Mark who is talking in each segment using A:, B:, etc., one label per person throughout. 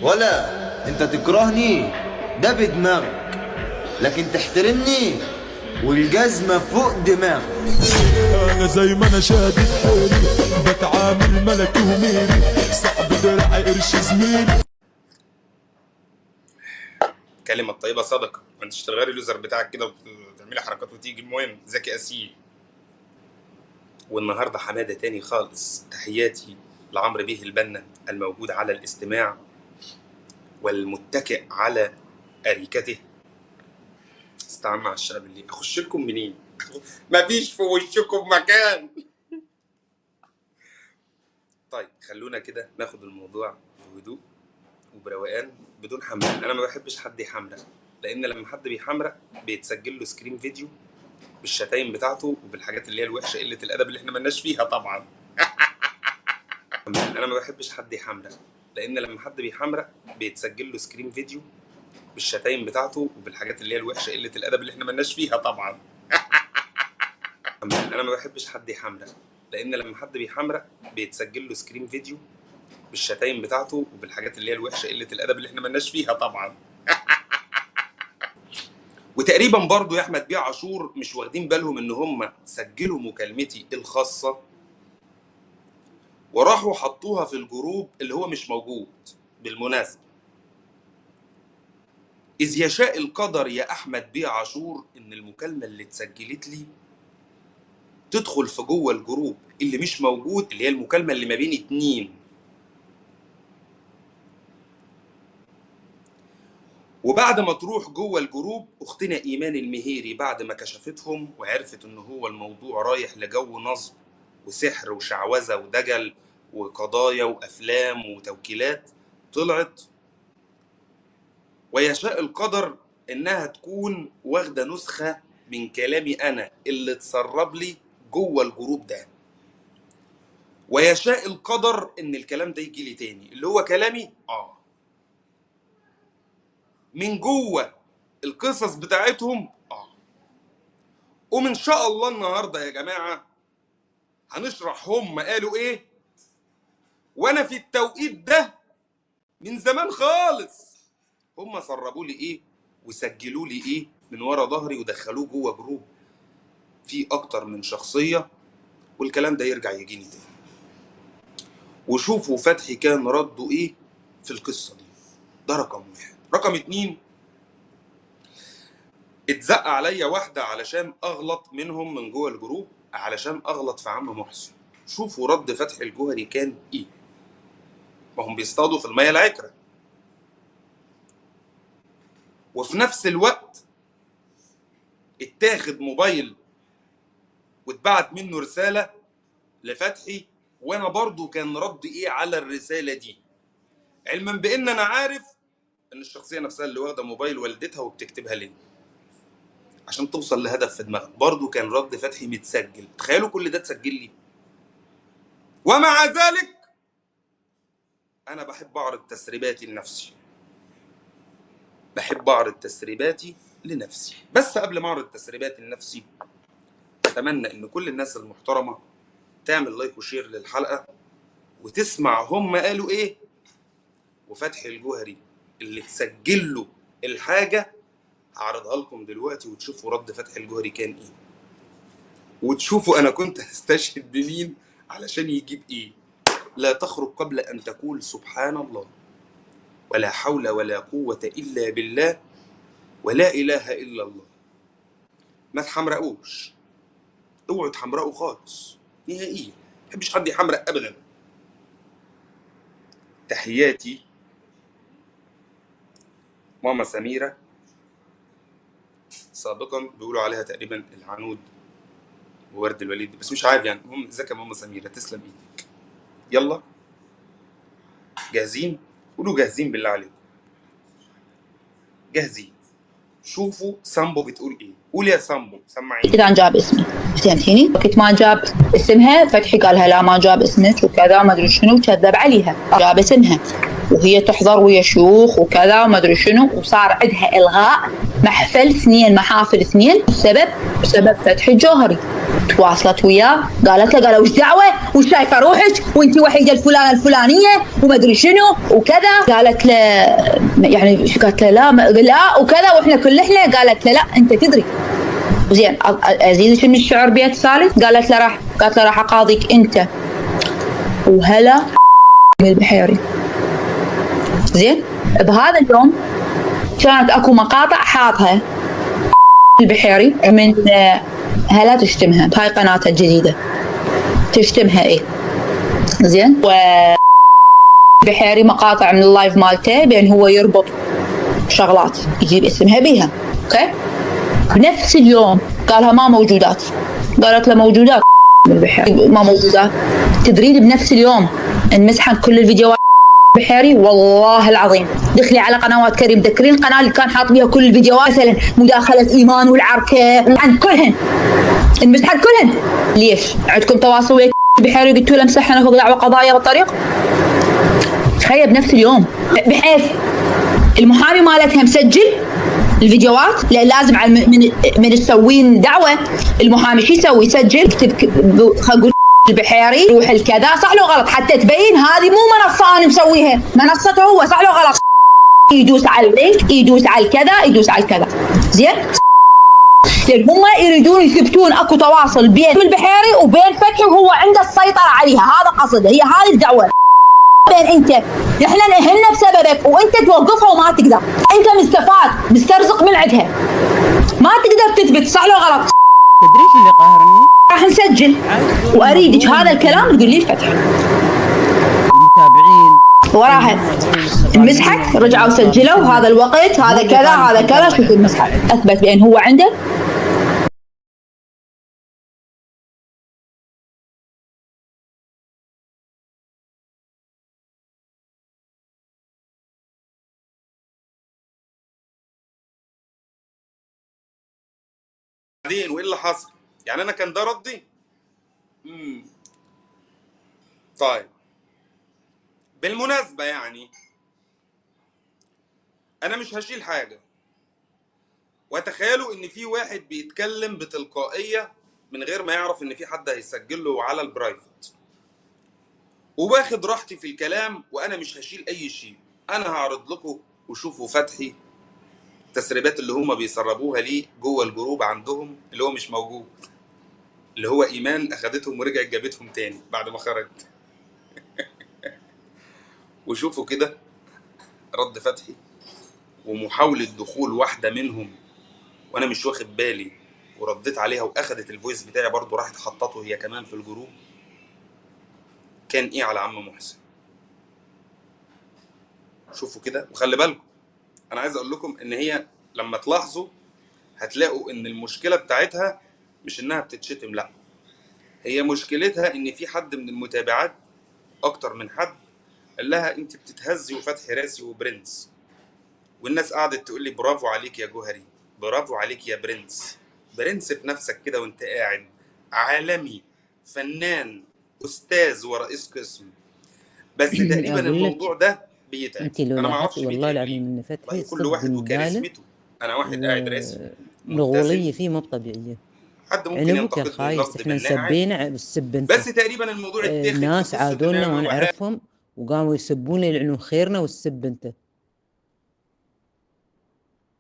A: ولا انت تكرهني ده بدماغك، لكن تحترمني والجزمة فوق دماغك.
B: انا زي ما انا شادد حيلي بتعامل ملكي وميري، صعب درع قرش زميلي.
C: كلمة طيبة صدقة، ما انتش تغيري اللوزر بتاعك كده وتعملي حركات وتيجي. المهم ذكي أسيل. والنهاردة حمادة تاني خالص. تحياتي لعمرو بيه البنا الموجود على الاستماع والمتكئ على أريكته. استعان مع الشباب اللي أخش لكم منين؟ مفيش في وشكم مكان. طيب خلونا كده ناخد الموضوع بهدوء وبروقان بدون حمرق. انا ما بحبش حد يحمرق، لان لما حد بيحمرق بيتسجل له سكرين فيديو بالشتايم بتاعته وبالحاجات اللي هي الوحشه قله الادب اللي احنا مالناش فيها طبعا. انا ما بحبش حد يحمرق، لان لما حد بيحمرق بيتسجل له سكرين فيديو بالشتايم بتاعته وبالحاجات اللي هي الوحشه قله الادب اللي احنا مالناش فيها طبعا. انا ما بحبش حد يحمرق، لان لما حد بيحمرق بيتسجل له سكرين فيديو بالشتايم بتاعته وبالحاجات اللي هي الوحشه قله الادب اللي احنا مالناش فيها طبعا. وتقريبا برضو يا احمد بيه عاشور مش واخدين بالهم ان هم سجلوا مكالمتي الخاصه وراحوا حطوها في الجروب اللي هو مش موجود. بالمناسبه، اذ يشاء القدر يا احمد بيه عاشور ان المكالمه اللي اتسجلت لي تدخل في جوه الجروب اللي مش موجود، اللي هي المكالمه اللي ما بين اتنين. وبعد ما تروح جوه الجروب، اختنا ايمان المهيري بعد ما كشفتهم وعرفت ان هو الموضوع رايح لجو نصب وسحر وشعوذه ودجل وقضايا وافلام وتوكيلات، طلعت ويشاء القدر انها تكون واخده نسخه من كلامي انا اللي اتسرب لي جوه الجروب ده. ويشاء القدر ان الكلام ده يجي لي تاني، اللي هو كلامي من جوه القصص بتاعتهم. ومن شاء الله النهارده يا جماعه هنشرح هم قالوا ايه، وانا في التوقيت ده من زمان خالص هم سربوا لي ايه وسجلوا لي ايه من ورا ظهري ودخلوه جوه جروب فيه اكتر من شخصيه، والكلام ده يرجع يجيني تاني. وشوفوا فتحي كان رده ايه في القصه دي. ده رقم واحد. رقم اتنين، اتزق عليا واحده علشان اغلط منهم من جوه الجروب، علشان اغلط في عم محسن. شوفوا رد فتحي الجوهري كان ايه. ما هم بيصطادوا في الميه العكره، وفي نفس الوقت اتاخد موبايل واتبعت منه رساله لفتحي، وانا برضو كان ردي ايه على الرساله دي، علما بان انا عارف ان الشخصيه نفسها اللي واخده موبايل والدتها وبتكتبها لي عشان توصل لهدف في دماغها. برضو كان رد فتحي متسجل. تخيلوا كل ده اتسجل لي، ومع ذلك انا بحب اعرض تسريباتي لنفسي. بحب اعرض تسريباتي لنفسي. بس قبل ما اعرض تسريباتي لنفسي، اتمنى ان كل الناس المحترمه تعمل لايك وشير للحلقه وتسمع هم قالوا ايه. وفتحي الجوهري اللي تسجل له الحاجه هعرضها لكم دلوقتي، وتشوفوا رد فتحي الجوهري كان ايه، وتشوفوا انا كنت هستشهد بمين علشان يجيب ايه. لا تخرج قبل ان تقول سبحان الله ولا حول ولا قوه الا بالله ولا اله الا الله. ما تحمرقوش، اوعوا تحمرقوا خالص نهائيا. ما بحبش حد يحمرق ابدا. تحياتي ماما سميره، سابقا بيقولوا عليها تقريبا العنود وورد الوليد، بس مش عارف يعني. المهم ازيك يا ماما سميره، تسلم ايدك. يلا جاهزين؟ قولوا جاهزين بالله عليكم. جاهزين. شوفوا سامبو بتقول ايه. قول يا سامبو، سمعيني.
D: اذا جاب اسمي فهمتيني؟ وقت ما جاب اسمها فتحي قالها لا ما جاب اسمك وكذا ما ادري شنو، كذب عليها. جاب اسمها وهي تحضر ويا شيوخ وكذا وما ادري شنو، وصار عندها الغاء محافل 2 بسبب فتحي الجوهري. تواصلت وياه، قالت له وش دعوه وش شايفه روحك وانت وحيده الفلانه الفلانيه وما ادري شنو وكذا. قالت له يعني قالت له لا وكذا واحنا كلنا. قالت له لا انت تدري زين ازيدك من الشعر بيت ثالث. قالت له راح اقاضيك انت وهلا البحيري. زين بهذا اليوم كانت اكو مقاطع حاطها البحيري من هلا تشتمها بهاي قناتها الجديده تشتمها ايه. زين بحيري مقاطع من اللايف مالته بين هو يربط شغلات يجيب اسمها بيها. اوكي بنفس اليوم قالها ما موجودات. قالت له موجودات بالبحيري ما موجودات. تدرين بنفس اليوم انمسحن كل الفيديوهات بحيري والله العظيم. دخلي على قنوات كريم تذكرين القناه اللي كان حاط بيها كل الفيديوهات مثلا مداخله ايمان والعركه عن كلهن انمسحن كلهن. ليش؟ عندكم تواصل ويا بحيري قلتوا له امسحنا ناخذ دعوه قضايا بالطريق؟ تخيل بنفس اليوم بحيث المحامي مالتها مسجل الفيديوهات. لا لازم على من تسوين دعوه المحامي شو يسوي؟ يسجل يكتب خلينا البحيري يروح الكذا صح لو غلط حتى تبين هذه مو منصه انا مسويها منصته هو صح لو غلط. يدوس على اللينك يدوس على الكذا يدوس على الكذا. زين لان هم يريدون يثبتون اكو تواصل بين البحيري وبين فتحي وهو عنده السيطره عليها. هذا قصده هي هذه الدعوه بين انت احنا نأهلنا بسببك وانت توقفها وما تقدر. انت مستفاد مسترزق من عندها ما تقدر تثبت صح لو غلط.
E: تدري شو اللي قاهرني؟
D: راح نسجل واريدك هذا الكلام تقول لي فتح.
E: المتابعين
D: وراها المسحت رجعوا سجلوا هذا الوقت هذا كذا هذا كذا. شوف المسحت اثبت بان هو عنده
C: بعدين وايه اللي حصل؟ يعني انا كان ده ردي؟ طيب بالمناسبة يعني انا مش هشيل حاجة. وتخيلوا ان في واحد بيتكلم بتلقائية من غير ما يعرف ان في حد هيسجل له على البرايفت وباخد راحتي في الكلام وانا مش هشيل اي شيء. انا هعرض لكم وشوفوا فتحي التسريبات اللي هم بيسربوها ليه جوه الجروب عندهم اللي هو مش موجود اللي هو ايمان اخدتهم ورجعت جابتهم تاني بعد ما خرج. وشوفوا كده رد فتحي ومحاولة دخول واحدة منهم وانا مش واخد بالي ورديت عليها واخدت الفويس بتاعي برضو راحت حطته هي كمان في الجروب. كان ايه على عم محسن؟ شوفوا كده وخلي بالكم انا عايز اقول لكم ان هي لما تلاحظوا هتلاقوا ان المشكلة بتاعتها مش انها بتتشتم، لا هي مشكلتها ان في حد من المتابعات اكتر من حد قال لها انت بتتهزي وفتحي راسي وبرنس. والناس قعدت تقول لي برافو عليك يا جوهري برافو عليك يا برنس. برنس في نفسك كده وانت قاعد عالمي فنان استاذ ورئيس قسم. بس تقريبا الموضوع ده بيتعب.
E: انت لو
C: انا ما
E: لاحظت
C: اعرفش
E: والله
C: بيتعب
E: العظيم
C: ليه.
E: ان فتحي
C: والله كل
E: صدق
C: واحد
E: مبالغ
C: وكاريزمته. انا واحد قاعد راسم
E: والغولية فيه مو طبيعية.
C: حد ممكن
E: عنبك يا
C: ينتقدني
E: الخايس
C: نقد
E: احنا
C: بناء عادي
E: سبينا بالسب انت.
C: بس تقريبا الموضوع اتاخد في
E: الناس
C: قصه ان
E: عادونا
C: انا
E: ما نعرفهم وقاموا يسبونا يلعنون خيرنا والسب انت.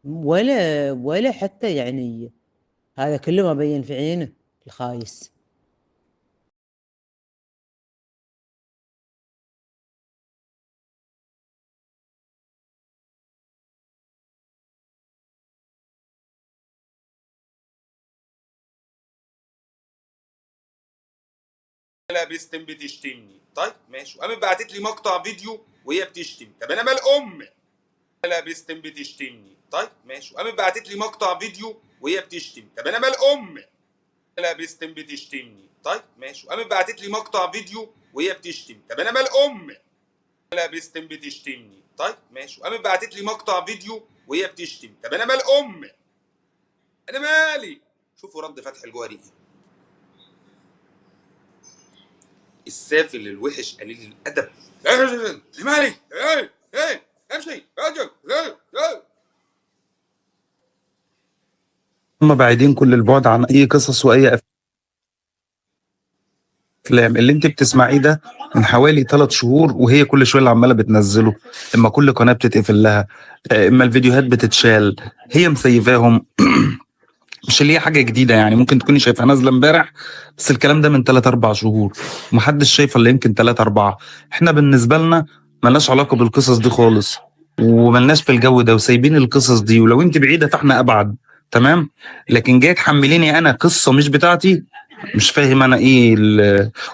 E: ولا حتى يعني هذا كله ما بين في عينه الخايس.
C: لابستم بتشتمني. طيب ماشي وقامت بعتت لي مقطع فيديو وهي بتشتم. طب انا مال امي لابستم بتشتمني. طيب ماشي وقامت بعتت لي مقطع فيديو وهي بتشتم. طب انا مال امي لابستم بتشتمني. طيب ماشي وقامت بعتت لي مقطع فيديو وهي بتشتم. طب انا مال امي لابستم بتشتمني. طيب ماشي وقامت بعتت لي مقطع فيديو وهي بتشتم. طب انا مال امي انا مالي. شوفوا رد فتحي الجوهري السافل الوحش قليل الادب. مالي امشي
F: هم بعيدين كل البعد عن اي قصص واي
C: كلام اللي انت بتسمعيه ده من حوالي 3 شهور، وهي كل شويه اللي عماله بتنزله، اما كل قناه بتتقفل لها، اما الفيديوهات بتتشال، هي مسيفاهم. مش اللي هي حاجه جديده يعني، ممكن تكوني شايفها نازله امبارح، بس الكلام ده من 3 4 شهور، ومحدش شايفه الا يمكن 3 4. احنا بالنسبه لنا ملناش علاقه بالقصص دي خالص، وملناش في الجو ده، وسايبين القصص دي، ولو انت بعيده فاحنا ابعد. تمام. لكن جاي تحمليني انا قصه مش بتاعتي، مش فاهم انا ايه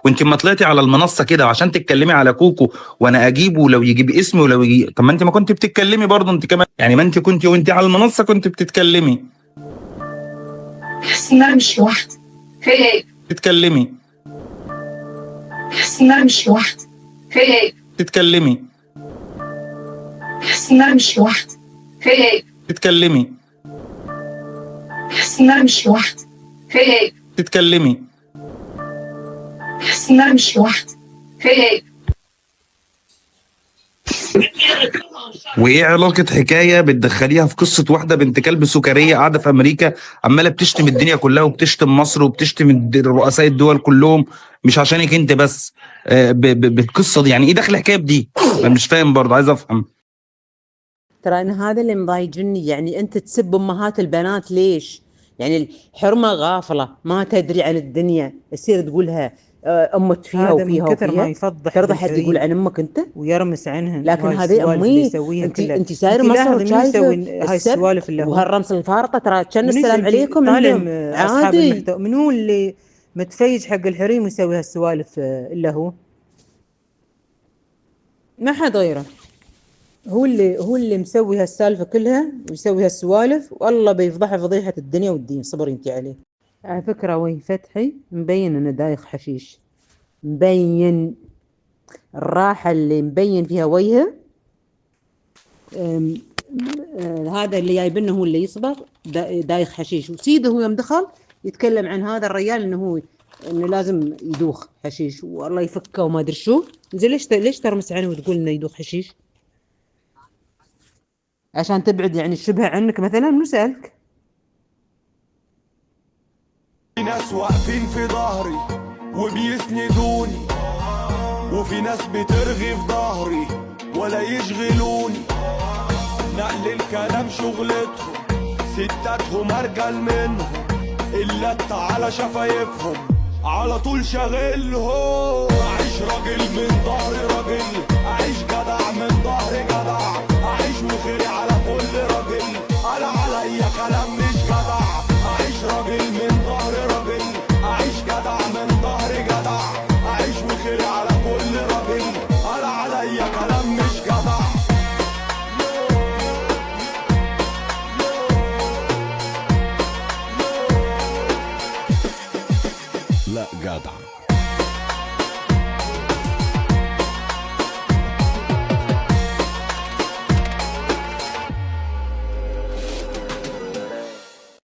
C: وانت ما طلعتي على المنصه كده عشان تتكلمي على كوكو، وانا اجيبه لو يجيب اسمي ولو يجي. طب ما انت ما كنت بتتكلمي برضه انت كمان يعني، ما انت كنت وانت على المنصه كنت بتتكلمي.
F: بحس ان انا مش لوحدي. في ايه؟
C: تتكلمي.
F: بحس ان انا مش لوحدي. في ايه؟
C: تتكلمي.
F: بحس ان انا مش لوحدي. في ايه؟
C: تتكلمي.
F: بحس ان انا مش لوحدي. في ايه؟
C: تتكلمي.
F: بحس ان انا مش لوحدي. في ايه؟
C: وايه علاقه حكايه بتدخليها في قصه واحده بنت كلب سكريه قاعده في امريكا عماله بتشتم الدنيا كلها، وبتشتم مصر، وبتشتم رؤساء الدول كلهم، مش عشانك انت بس، بالقصه دي؟ يعني ايه دخل حكايه بدي؟ انا مش فاهم برضه، عايز افهم.
E: ترى أنا هذا اللي مضايجني، يعني أنت تسب أمهات البنات ليش؟ يعني الحرمة غافلة ما تدري عن الدنيا، يصير تقولها أمك فيها
G: هذا من
E: وفيها
G: كثر ما
E: وفيها،
G: يفضح
E: ترضى حد يقول
G: بالحريم
E: عن أمك أنت؟
G: ويرمس عنهن.
E: لكن
G: وهاي
E: هذه
G: السوالف اللي
E: أمي،
G: يسويها كلها.
E: أنت ساير
G: انت
E: مصر
G: لاحظي من يسوي
E: وشايفة
G: هاي
E: السب
G: السوالف اللي هو
E: وهالرمس الفارطة، ترى كان
G: من
E: السلام عليكم
G: طالع
E: عندهم
G: اصحاب
E: عادي.
G: المحتوى، من هو اللي متفيج حق الحريم ويسوي هالسوالف الا هو؟ ما حد غيره، هو اللي مسوي هالسالفة كلها ويسوي هالسوالف، والله بيفضحها فضيحة الدنيا والدين. صبر انت عليه. على فكرة وجه فتحي مبين انه دايخ حشيش، مبين الراحة اللي مبين فيها وجهه. هذا اللي جايبنه هو اللي يصبغ دايخ حشيش، وسيده هو يوم دخل يتكلم عن هذا الرجال انه لازم يدوخ حشيش والله يفكه وما ادري شو. زين ليش ترمس عنه وتقول انه يدوخ حشيش؟ عشان تبعد يعني الشبهة عنك مثلا؟ منو سألك؟
B: في ناس واقفين في ظهري وبيسندوني، وفي ناس بترغي في ظهري ولا يشغلوني. نقل الكلام شغلتهم، ستاتهم ارجل منهم، اللت على شفايفهم على طول شاغلهم. اعيش راجل من ظهر راجل، اعيش جدع من ظهر جدع.